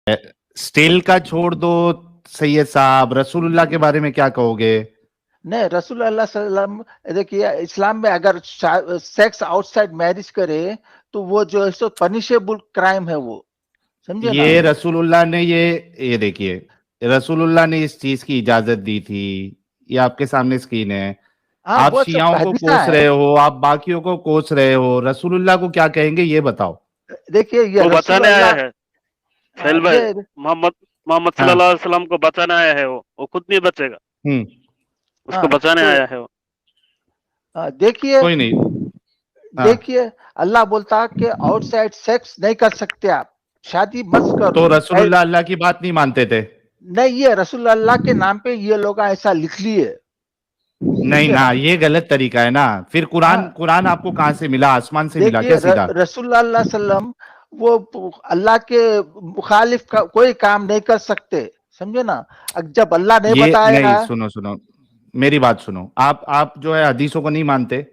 Still का छोड़ दो सैयद साहब, रसूलुल्लाह के बारे में क्या कहोगे? नहीं, रसूल अल्लाह सल्लम, देखिए इस्लाम में अगर सेक्स आउटसाइड मैरिज करे तो वो जो है सो पनिशेबल क्राइम है वो, समझे ना। ये रसूलुल्लाह ने ये देखिए, रसूलुल्लाह ने इस चीज की इजाजत दी थी, ये आपके सामने स्क्रीन है। हाँ, आप वो सब शियाओं को हदीसा कोस है। रहे हो, आप बाकियों को कोस रहे हो, रसूलुल्लाह को क्या कहेंगे ये बताओ। देखिए ये वो रसूल बचाने आया अल्लाह, है सहेल भाई, ये मोहम्मद मोहम्मद हाँ। सल्लल्लाहु अलैहि वसल्लम को बचाने आया है, वो खुद नहीं बचेगा, उसको बचाने तो आया है वो। देखिए कोई नहीं। हाँ, देखिए अल्लाह बोलता कि आउटसाइड सेक्स नहीं कर सकते आप, शादी मत तो करो। रसूलुल्लाह अल्लाह की बात नहीं मानते थे? नहीं, ये रसूल अल्लाह के नाम पे ये लोग ऐसा लिख लिए, नहीं समझे ना, ना। ये गलत तरीका है ना। फिर कुरान हाँ, कुरान आपको कहां से मिला? आसमान से मिला देखिए क्या सीधा? रसूल अल्लाह सल्लम वो अल्लाह के मुखालिफ का कोई काम नहीं कर सकते, समझे ना। जब अल्लाह नहीं ये बताया, नहीं, सुनो सुनो, मेरी बात सुनो। आप जो है हदीसों को नहीं मानते?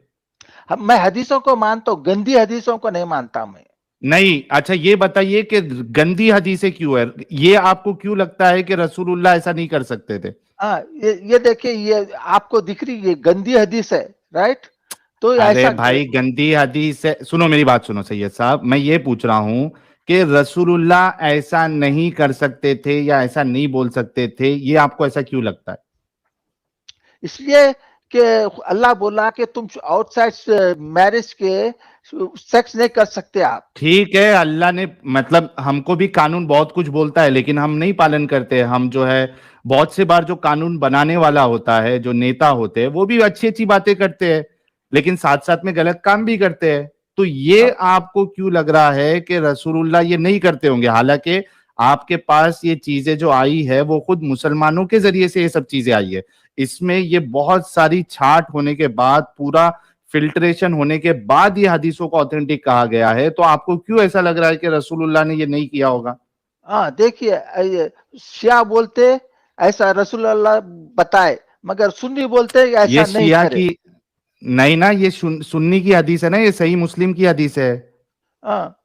मैं हदीसों को मानता हूँ, गंदी हदीसों को नहीं मानता मैं। नहीं, अच्छा ये बताइए कि गंदी हदीसें क्यों है? ये आपको क्यों लगता है कि रसूलुल्लाह ऐसा नहीं कर सकते थे? हाँ, ये देखिए, ये आपको दिख रही ये गंदी हदीस है, राइट। तो अरे ऐसा भाई, गंदी हदीस है, सुनो मेरी बात सुनो सैयद साहब, मैं ये पूछ रहा हूं कि रसूलुल्लाह ऐसा नहीं कर सकते थे या ऐसा नहीं बोल सकते थे, ये आपको ऐसा क्यों लगता है? इसलिए कि अल्लाह बोला कि तुम आउटसाइड मैरिज के सेक्स नहीं कर सकते आप। ठीक है, अल्लाह ने मतलब हमको भी कानून बहुत कुछ बोलता है, लेकिन हम नहीं पालन करते। हम जो है बहुत से बार जो कानून बनाने वाला होता है, जो नेता होते हैं, वो भी अच्छी अच्छी बातें करते हैं, लेकिन साथ साथ में गलत काम भी करते हैं। तो ये आपको क्यों लग रहा है कि रसूलुल्लाह ये नहीं करते होंगे? हालांकि आपके पास ये चीजें जो आई है वो खुद मुसलमानों के जरिए से ये सब चीजें आई है। इसमें ये बहुत सारी छांट होने के बाद, पूरा फिल्ट्रेशन होने के बाद ये हदीसों को ऑथेंटिक कहा गया है। तो आपको क्यों ऐसा लग रहा है कि रसूलुल्लाह ने ये नहीं किया होगा? हाँ, देखिए शिया बोलते ऐसा रसूल अल्लाह बताए, मगर सुन्नी बोलते ये ऐसा नहीं शिया करे। की नहीं ना, ये सुन्नी की हदीस है ना, ये सही मुस्लिम की हदीस है। हाँ,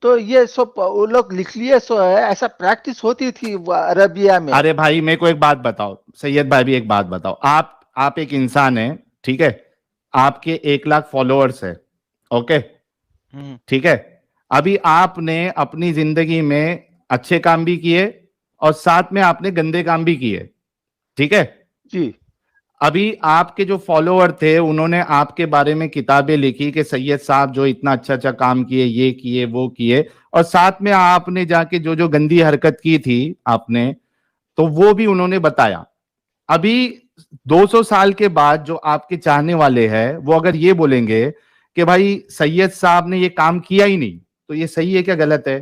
तो ये सब वो लोग लिख लिए सो है, ऐसा प्रैक्टिस होती थी अरबिया में। अरे भाई, मेरे को एक बात बताओ सैयद भाई, भी एक बात बताओ। आप एक इंसान है, ठीक है? आपके 1 लाख फॉलोअर्स है, ओके, ठीक है? अभी आपने अपनी जिंदगी में अच्छे काम भी किए और साथ में आपने गंदे काम भी किए, ठीक है? जी, अभी आपके जो फॉलोअर थे उन्होंने आपके बारे में किताबें लिखी कि सैयद साहब जो इतना अच्छा अच्छा काम किए, ये किए, वो किए, और साथ में आपने जाके जो जो गंदी हरकत की थी आपने, तो वो भी उन्होंने बताया। अभी 200 साल के बाद जो आपके चाहने वाले हैं वो अगर ये बोलेंगे कि भाई सैयद साहब ने ये काम किया ही नहीं, तो ये सही है क्या गलत है?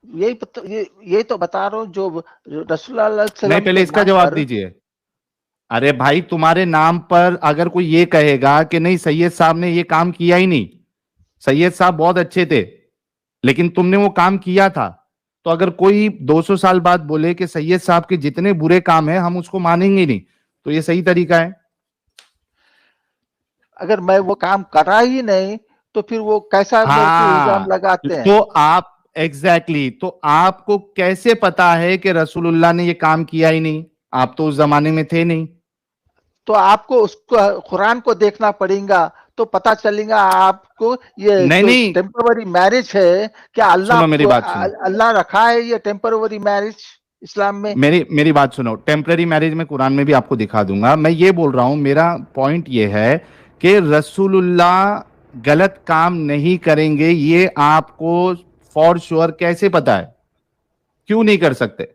यही तो बता रहा हूँ, जो रसूल अल्लाह नहीं, सल्लम पहले के इसका नाम जवाब पर। दीजिए। अरे भाई, तुम्हारे नाम पर अगर कोई ये कहेगा कि नहीं सैयद साहब ने ये काम किया ही नहीं, सैयद साहब बहुत अच्छे थे लेकिन तुमने वो काम किया था, तो अगर कोई 200 साल बाद बोले कि सैयद साहब के जितने बुरे काम हैं हम उसको मानेंगे नहीं, तो ये सही तरीका है? अगर मैं वो काम करा ही नहीं तो फिर वो कैसा मेरे को इल्जाम हाँ, लगाते हैं। तो आप एग्जैक्टली तो आपको कैसे पता है कि रसूलुल्लाह ने ये काम किया ही नहीं? आप तो उस जमाने में थे नहीं। तो आपको उसको कुरान को देखना पड़ेगा, तो पता चलेगा आपको। ये नहीं जो नहीं, टेम्पररी मैरिज है, क्या सुनो मेरी बात सुनो, अल्लाह रखा है ये टेम्पररी मैरिज इस्लाम में? मेरी बात सुनो। टेम्पररी मैरिज में कुरान में भी आपको दिखा दूंगा। मैं ये बोल रहा हूं, मेरा पॉइंट ये है कि रसूलुल्लाह गलत काम नहीं करेंगे, ये आपको फॉर श्योर कैसे पता है? क्यों नहीं कर सकते?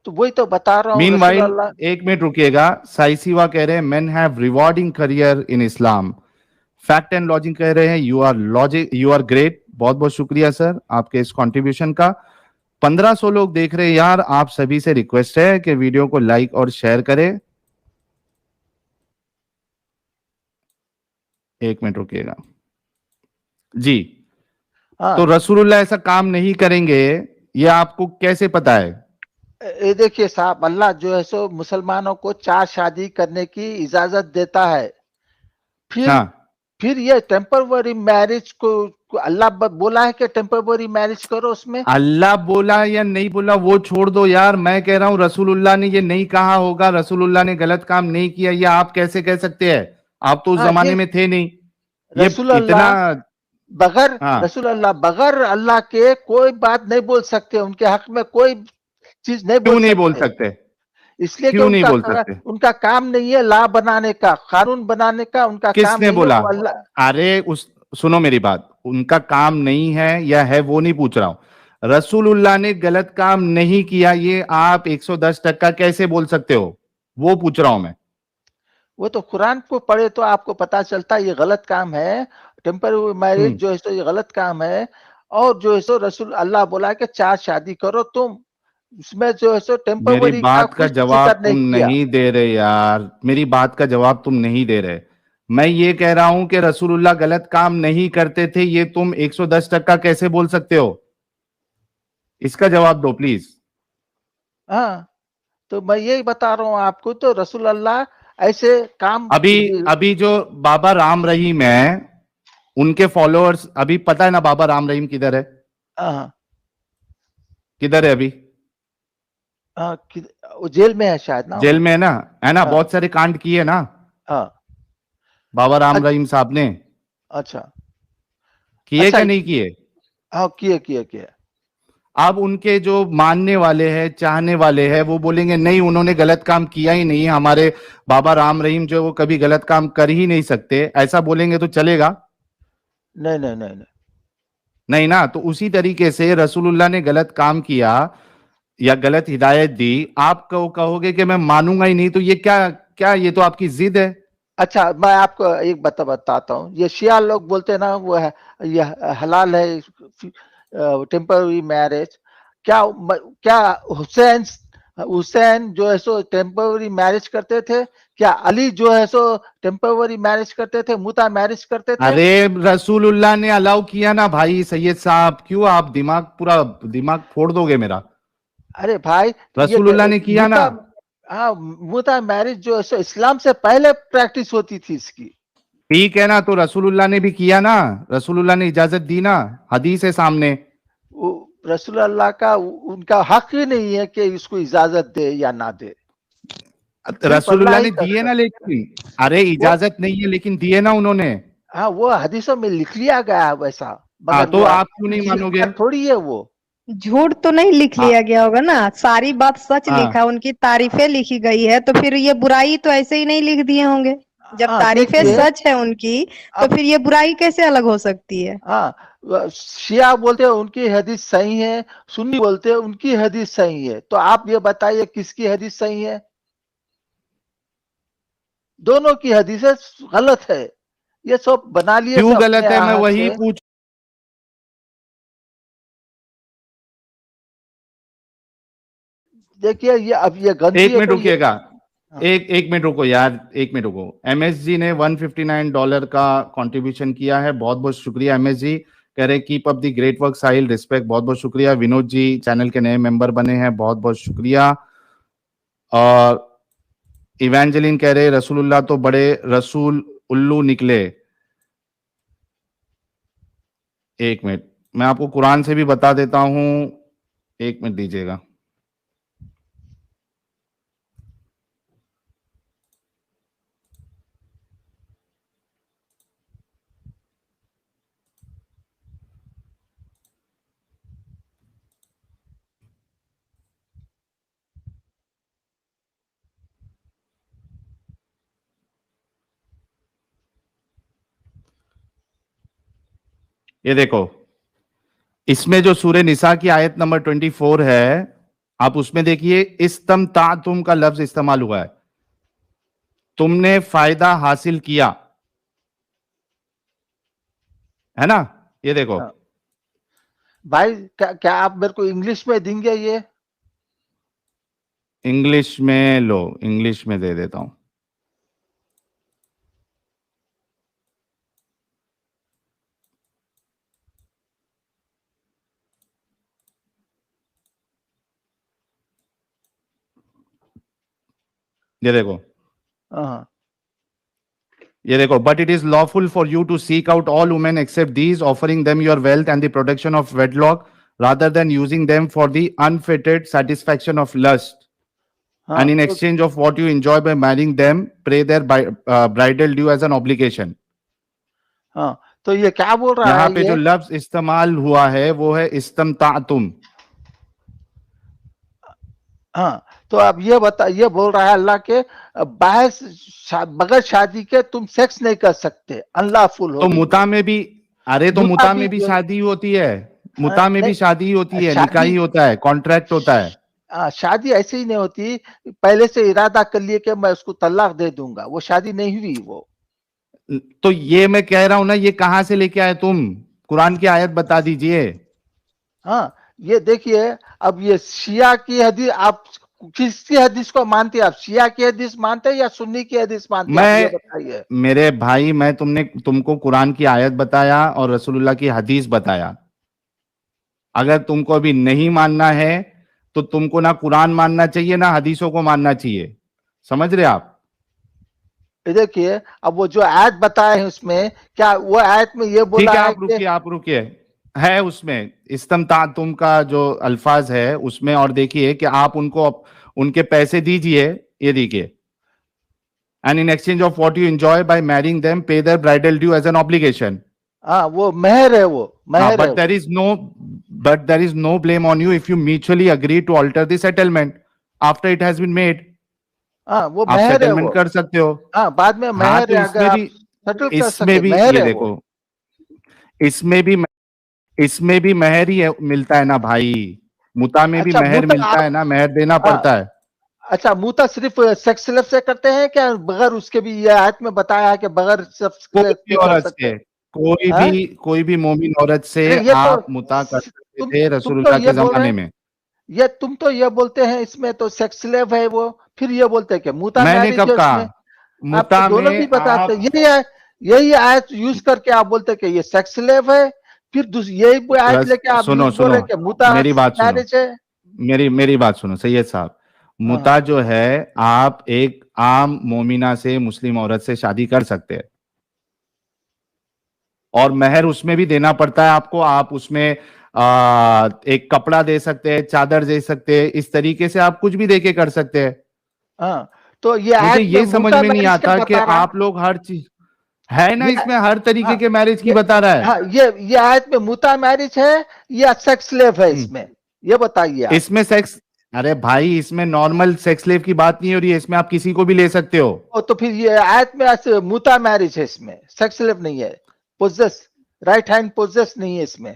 तो वही तो बता रहा हूँ, रसूल मीनवाइल, अल्लाह। एक मिनट रुकिएगा। साइसीवा कह रहे हैं men have rewarding career in Islam. Fact and logic कह रहे हैं यू आर ग्रेट। बहुत बहुत शुक्रिया सर आपके इस कंट्रीब्यूशन का। 1500 लोग देख रहे हैं यार, आप सभी से रिक्वेस्ट है कि वीडियो को लाइक और शेयर करें। एक मिनट रुकिएगा जी। हाँ, तो रसूलुल्लाह ऐसा काम नहीं करेंगे, ये आपको कैसे पता है? ये देखिए साहब, अल्लाह जो है सो मुसलमानों को 4 शादी करने की इजाजत देता है। फिर हाँ, फिर ये टेम्पररी मैरिज को अल्लाह बोला है कि टेम्पररी मैरिज करो उसमें? अल्लाह बोला या नहीं बोला वो छोड़ दो यार, मैं कह रहा हूं रसूलुल्लाह ने ये नहीं कहा होगा, रसूलुल्लाह ने गलत काम नहीं किया, ये आप कैसे कह सकते हैं? आप तो उस हाँ, जमाने ये में थे नहीं। ये रसूल इतना, अल्लाह बगैर हाँ, रसूल अल्लाह बगैर अल्लाह के कोई बात नहीं बोल सकते, उनके हक में कोई चीज नहीं बोल क्यों नहीं बोल सकते, सकते? इसलिए कि क्यों नहीं बोल सकते? उनका काम नहीं है ला बनाने का, कानून बनाने का, उनका काम किसने नहीं है, बोला? वो अल्लाह। अरे उस, सुनो मेरी बात, उनका काम नहीं है या है वो नहीं पूछ रहा हूं, रसूलुल्लाह ने गलत काम नहीं किया, ये आप 110% कैसे बोल सकते हो, वो पूछ रहा हूं मैं। वो तो कुरान को पढ़े तो आपको पता चलता है ये गलत काम है, टेम्पररी मैरिज जो है तो ये गलत काम है। और जो है सो रसूल अल्लाह बोला कि 4 शादी करो तुम, उसमें जो है सो मेरी टेम्पररी का बात का कुछ जवाब जिक्र तुम नहीं किया। नहीं दे रहे यार, मेरी बात का जवाब तुम नहीं दे रहे। मैं ये कह रहा हूं कि रसूलुल्लाह गलत काम नहीं करते थे, ये तुम 110% कैसे बोल सकते हो? इसका जवाब दो प्लीज। हाँ, तो मैं यही बता रहा हूँ आपको, तो रसूल अल्लाह ऐसे काम अभी अभी जो बाबा राम रहीम है, उनके फॉलोअर्स, अभी पता है ना बाबा राम रहीम किधर है? हाँ, किधर है अभी? हाँ, वो जेल में है शायद ना जेल वो। में है ना? है ना? हाँ, बहुत सारे कांड किए ना हाँ, बाबा राम अच्छा, रहीम साहब ने, अच्छा, किए अच्छा, क्या नहीं किए? हाँ, किए। अब उनके जो मानने वाले हैं, चाहने वाले हैं, वो बोलेंगे नहीं उन्होंने गलत काम किया ही नहीं, हमारे बाबा राम रहीम जो है वो कभी गलत काम कर ही नहीं सकते, ऐसा बोलेंगे तो चलेगा? नहीं। नहीं ना। तो उसी तरीके से रसूलुल्लाह ने गलत काम किया या गलत हिदायत दी, आप कहोगे कि मैं मानूंगा ही नहीं, तो ये क्या क्या, ये तो आपकी जिद है। अच्छा, मैं आपको एक बताता हूँ, ये शिया लोग बोलते हैं ना वो है, ये हलाल है टेम्पररी मैरिज। क्या हुसैन हुसैन जो है सो टेम्पररी मैरिज करते थे? क्या अली जो है सो टेम्पररी मैरिज करते थे, मुता मैरिज करते थे? अरे रसूलुल्लाह ने अलाउ किया ना भाई सैयद साहब, क्यों आप दिमाग पूरा दिमाग फोड़ दोगे मेरा? अरे भाई, ये रसूलुल्लाह ने किया ना। मुता, हाँ, मुता मैरिज जो है सो इस्लाम से पहले प्रैक्टिस होती थी इसकी। ठीक है ना, तो रसूलुल्लाह ने भी किया ना, रसूलुल्लाह ने इजाजत दी ना, हदीस है सामने। रसूल अल्लाह का उनका हक ही नहीं है कि इसको इजाजत दे या ना दे, सिर्फ अल्लाह रसूलुल्लाह ही ने कर दिए ना, सकता है। लेकिन अरे वो, इजाजत नहीं है लेकिन दिए ना उन्होंने। हाँ, वो हदीसों में लिख लिया गया है वैसा, हाँ, मगर तो वो आप क्यों नहीं हकीकत मानोगे? बात थोड़ी है वो। झूठ तो नहीं लिख हाँ, लिया गया होगा ना, सारी बात सच हाँ, लिखा, उनकी तारीफें लिखी गई है, तो फिर ये बुराई तो ऐसे ही नहीं लिख दिए होंगे। जब हाँ, तारीफें देखिए, सच है उनकी, तो आप, फिर ये बुराई कैसे अलग हो सकती है? हाँ, शिया बोलते हैं उनकी हदीस सही है, सुन्नी बोलते हैं उनकी हदीस सही है, तो आप ये बताइए किसकी हदीस सही है? दोनों की हदीसें गलत है, ये सब बना लिए से क्यों अपने गलत है, मैं हाथ वही से। पूछ। देखिए, ये अब ये गंदगी एक है मिनट तो ये, रुकिएगा, हाँ, एक मिनट रुको यार, एक मिनट रुको। एमएस जी ने $159 का कंट्रीब्यूशन किया है, बहुत बहुत शुक्रिया एमएस जी। कह रहे keep up the great work Sahil, respect, बहुत बहुत शुक्रिया। विनोद जी चैनल के नए मेंबर बने हैं, बहुत बहुत शुक्रिया। और इवेंजलिन कह रहे रसूलुल्लाह तो बड़े रसूल उल्लू निकले। एक मिनट, मैं आपको कुरान से भी बता देता हूं, एक मिनट दीजिएगा। ये देखो, इसमें जो सूर्य निसा की आयत नंबर 24 है, आप उसमें देखिए, इस्तम ता तुम का लफ्ज इस्तेमाल हुआ है, तुमने फायदा हासिल किया, है ना? ये देखो, हाँ। भाई, क्या आप मेरे को इंग्लिश में देंगे ये? इंग्लिश में लो, इंग्लिश में दे देता हूं। ये देखो, हाँ, ये देखो, but it is lawful for you to seek out all women except these, offering them your wealth and the protection of wedlock, rather than using them for the unfettered satisfaction of lust. हाँ, And in तो, exchange of what you enjoy by marrying them, pay their bridal due as an obligation. हाँ, तो ये क्या बोल रहा यहाँ है पे ये? जो लफ्ज इस्तेमाल हुआ है वो है इस्तमताअतुम. हाँ, तो अब ये बोल रहा है अल्लाह के बगैर शादी के तुम सेक्स नहीं कर सकते, अनलॉफुल हो. तो मुता में भी, अरे तो मुता में भी जो- शादी होती है, मुता में भी नहीं, शादी होती है, शादी- निकाह ही होता है, कॉन्ट्रैक्ट होता है. शादी ऐसे ही नहीं होती, पहले से इरादा कर लिए कि मैं उसको तलाक दे दूंगा, वो शादी नहीं हुई वो. तो ये मैं कह रहा हूं ना, ये कहां से लेके आए तुम? कुरान की आयत बता दीजिए. हाँ, ये देखिए, अब ये शिया की हदीस, आप किसकी हदीस को मानते हैं? आप शिया की हदीस मानते हैं या सुन्नी की हदीस मानते हैं? आप ये बताइए. मेरे भाई, मैं तुमको कुरान की आयत बताया और रसूलुल्लाह की हदीस बताया. अगर तुमको अभी नहीं मानना है तो तुमको ना कुरान मानना चाहिए ना हदीसों को मानना चाहिए. समझ रहे आप? देखिए, अब वो जो आयत बताए हैं उसमें, क्या वो आयत में ये ठीक बोला है, है आप रुकिए है उसमें इस्तमताअतुम का जो अल्फाज है उसमें, और देखिए कि आप उनको उनके पैसे दीजिए. ये देखिए, and in exchange of what you enjoy by marrying them, pay their bridal due as an obligation. हाँ, वो मेहर है, वो मेहर है. but there is no blame on you if you mutually agree to alter the settlement after it has been made. हाँ, वो आप मेहर है settlement वो. कर सकते हो. हाँ, बाद में हाँ, मेहर तो है, अगर आप सेटल कर सकते, इसमें भी मेहर ये है देखो, वो. इसमें भी मेहर ही मिलता है ना भाई. मुता में भी अच्छा, मेहर मुता मिलता है ना, मेहर देना पड़ता है. अच्छा, मुता सिर्फ सेक्स स्लेव से करते हैं क्या? बगैर उसके भी ये आयत में बताया है कि बगैर सेक्स कोई भी औरत से, कोई भी मोमिन औरत से ये आप तो मुता कर सकते तुम थे तो रसूलुल्लाह ये के बोल रहे जमाने हैं, में. ये तुम तो ये बोलते हैं इसमें तो सेक्स स्लेव है वो, फिर ये बोलते हैं कि मुता मैंने मैरिज कब है कहा? उसमें. आप मुता तो दोनों में भी बताते आप हैं. यही आयत यूज करके आप बोलते हैं कि ये सेक्स स्लेव है, फिर यही आयत लेके आप सुनो बोल रहे हैं कि मुता मेरी बात सुनो, मैरिज है. मेरी बात सुनो सैयद साहब. मुता जो है, आप एक आम मोमिना से, मुस्लिम औरत से शादी कर सकते हैं और महर उसमें भी देना पड़ता है आपको. आप उसमें एक कपड़ा दे सकते हैं, चादर दे सकते हैं, इस तरीके से आप कुछ भी देके कर सकते हैं. हाँ, तो ये मुझे ये समझ में नहीं आता कि आप आप लोग हर चीज है ना, इसमें हर तरीके के मैरिज की ये, बता रहा है. हाँ, ये आयत में मुता मैरिज है या सेक्स स्लेव है? इसमें ये बताइए आप. इसमें सेक्स, अरे भाई इसमें नॉर्मल सेक्स स्लेव की बात नहीं हो रही है, इसमें आप किसी को भी ले सकते हो. तो फिर ये आयत में ऐसे मुता मैरिज है, इसमें सेक्स स्लेव नहीं है. पोजेस, राइट हैंड पोजेस नहीं है इसमें.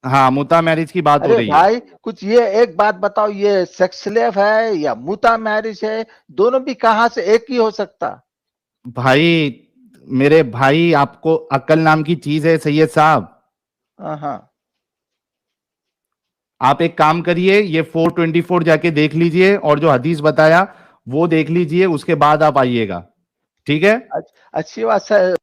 हाँ, मुता मैरिज की बात हो रही है. भाई कुछ ये एक बात बताओ, ये सेक्स स्लेव है या मुता मैरिज है? दोनों भी कहां से एक ही हो सकता? भाई मेरे भाई, आपको अक्ल नाम की चीज है सैयद साहब. हाँ, आप एक काम करिए, ये 424 जाके देख लीजिए और जो हदीस बताया वो देख लीजिए, उसके बाद आप आइएगा. ठीक है? अच्छी बात है.